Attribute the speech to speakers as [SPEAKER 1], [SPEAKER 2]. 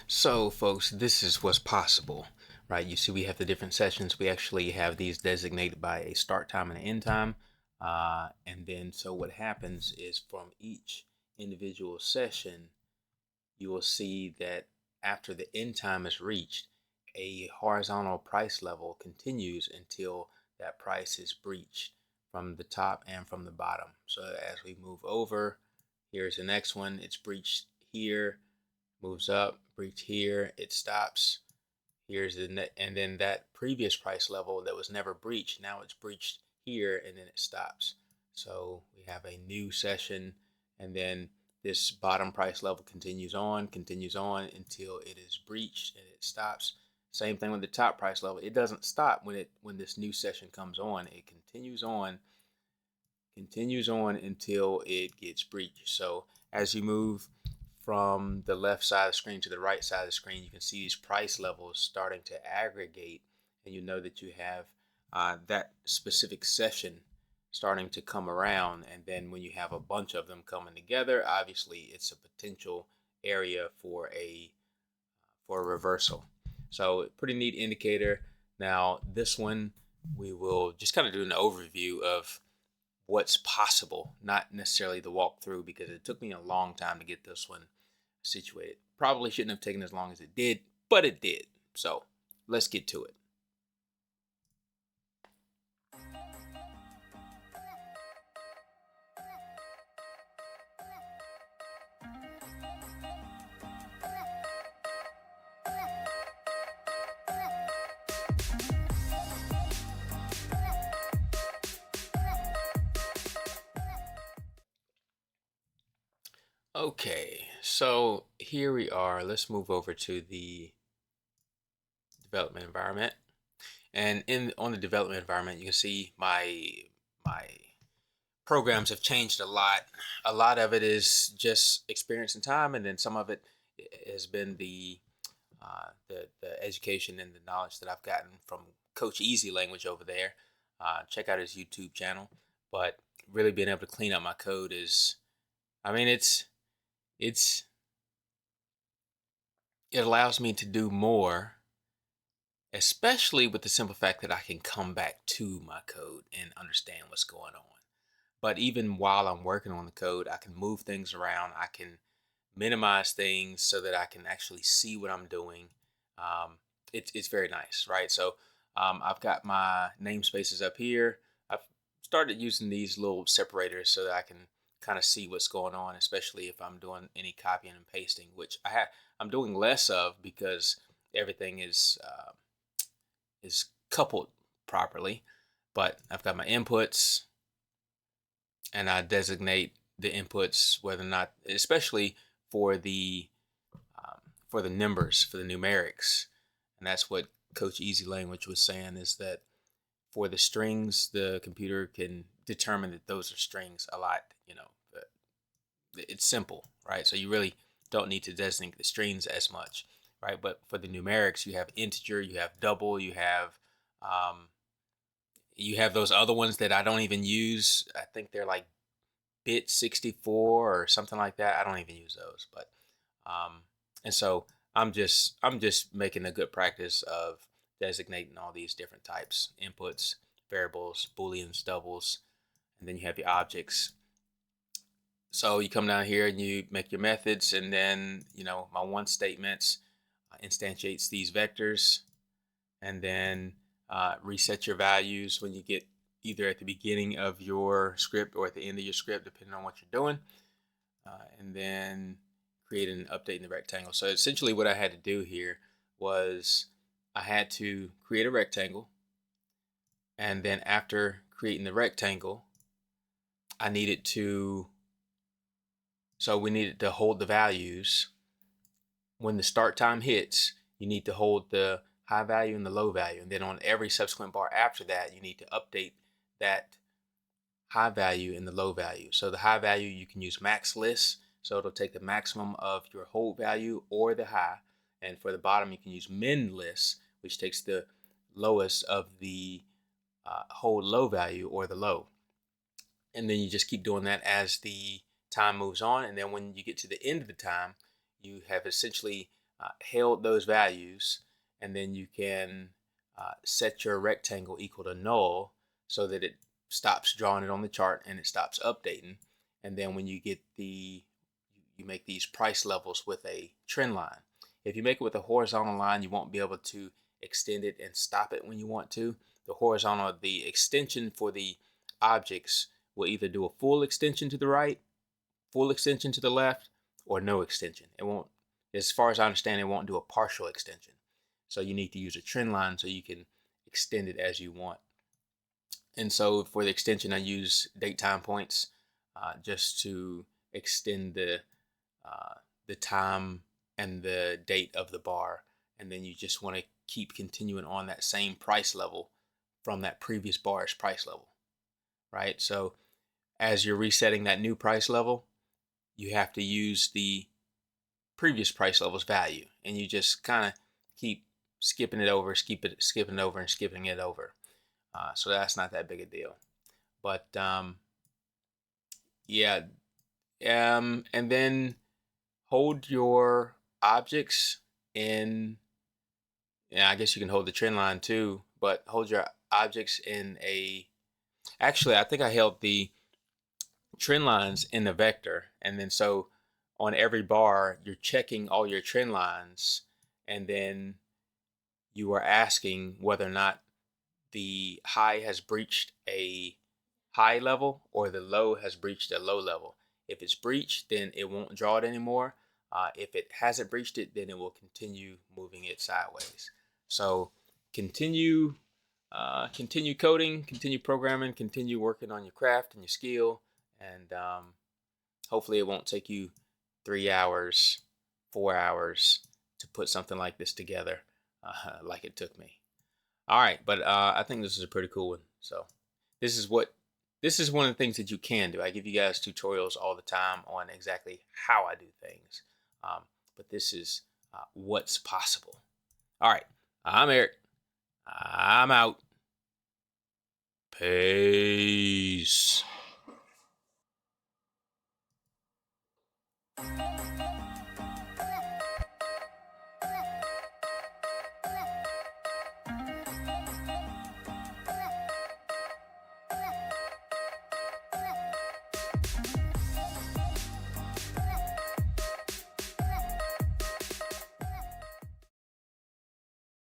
[SPEAKER 1] So, folks, this is what's possible, right? You see, we have the different sessions. We actually have these designated by a start time and an end time. And then, so what happens is from each individual session, you will see that after the end time is reached, a horizontal price level continues until that price is breached from the top and from the bottom. So, as we move over, here's the next one. It's breached here, moves up, breach here, it stops. Here's the net, and then that previous price level that was never breached, now it's breached here, and then it stops. So we have a new session, and then this bottom price level continues on until it is breached and it stops. Same thing with the top price level. It doesn't stop when this new session comes on. It continues on until it gets breached. So as you move from the left side of the screen to the right side of the screen, you can see these price levels starting to aggregate, and you know that you have that specific session starting to come around. And then when you have a bunch of them coming together, obviously it's a potential area for a reversal. So pretty neat indicator. Now this one, we will just kind of do an overview of what's possible, not necessarily the walkthrough, because it took me a long time to get this one situated. Probably shouldn't have taken as long as it did, but it did. So let's get to it. Okay, so here we are. Let's move over to the development environment. And in on the development environment, you can see my programs have changed a lot. A lot of it is just experience and time, and then some of it has been the education and the knowledge that I've gotten from Coach Easy Language over there. Check out his YouTube channel. But really being able to clean up my code is, I mean, it's it allows me to do more, especially with the simple fact that I can come back to my code and understand what's going on. But even while I'm working on the code, I can move things around. I can minimize things so that I can actually see what I'm doing. It's very nice, right? So I've got my namespaces up here. I've started using these little separators so that I can kind of see what's going on, especially if I'm doing any copying and pasting, which I'm doing less of because everything is coupled properly. But I've got my inputs, and I designate the inputs whether or not, especially for the for the numbers, for the numerics, and that's what Coach Easy Language was saying, is that for the strings, the computer can determine that those are strings a lot. It's simple, right? So you really don't need to designate the strings as much, right? But for the numerics, you have integer, you have double, um, you have those other ones that I don't even use. I think they're like bit 64 or something like that. I don't even use those, but um, and so I'm just making a good practice of designating all these different types: inputs, variables, booleans, doubles, and then you have your objects. So you come down here and you make your methods, and then my once statements instantiates these vectors, and then reset your values when you get either at the beginning of your script or at the end of your script, depending on what you're doing, and then create an update in the rectangle. So essentially what I had to do here was I had to create a rectangle, and then after creating the rectangle, I needed to, so we needed to hold the values. When the start time hits, you need to hold the high value and the low value. And then on every subsequent bar after that, you need to update that high value and the low value. So the high value, you can use max list. So it'll take the maximum of your hold value or the high. And for the bottom, you can use min list, which takes the lowest of the hold low value or the low. And then you just keep doing that as the time moves on. And then when you get to the end of the time, you have essentially held those values, and then you can set your rectangle equal to null so that it stops drawing it on the chart and it stops updating. And then when you get you make these price levels with a trend line. If you make it with a horizontal line, you won't be able to extend it and stop it when you want to. The extension for the objects will either do a full extension to the right, full extension to the left, or no extension. It won't, as far as I understand, it won't do a partial extension. So you need to use a trend line so you can extend it as you want. And so for the extension, I use date time points just to extend the time and the date of the bar. And then you just want to keep continuing on that same price level from that previous bar's price level, right? So as you're resetting that new price level, you have to use the previous price level's value, and you just kind of keep skipping it over, skipping it over, and skipping it over. So that's not that big a deal. But yeah, and then hold your objects in. Yeah, I guess you can hold the trend line too, but hold your objects in a. Actually, I think I held the trend lines in the vector, and then so on every bar you're checking all your trend lines, and then you are asking whether or not the high has breached a high level or the low has breached a low level. If it's breached, then it won't draw it anymore. If it hasn't breached it, then it will continue moving it sideways. So continue coding, continue programming, continue working on your craft and your skill, and hopefully it won't take you 3 hours, 4 hours to put something like this together like it took me. All right, but I think this is a pretty cool one. So this is one of the things that you can do. I give you guys tutorials all the time on exactly how I do things, but this is what's possible. All right, I'm Eric. I'm out. Peace.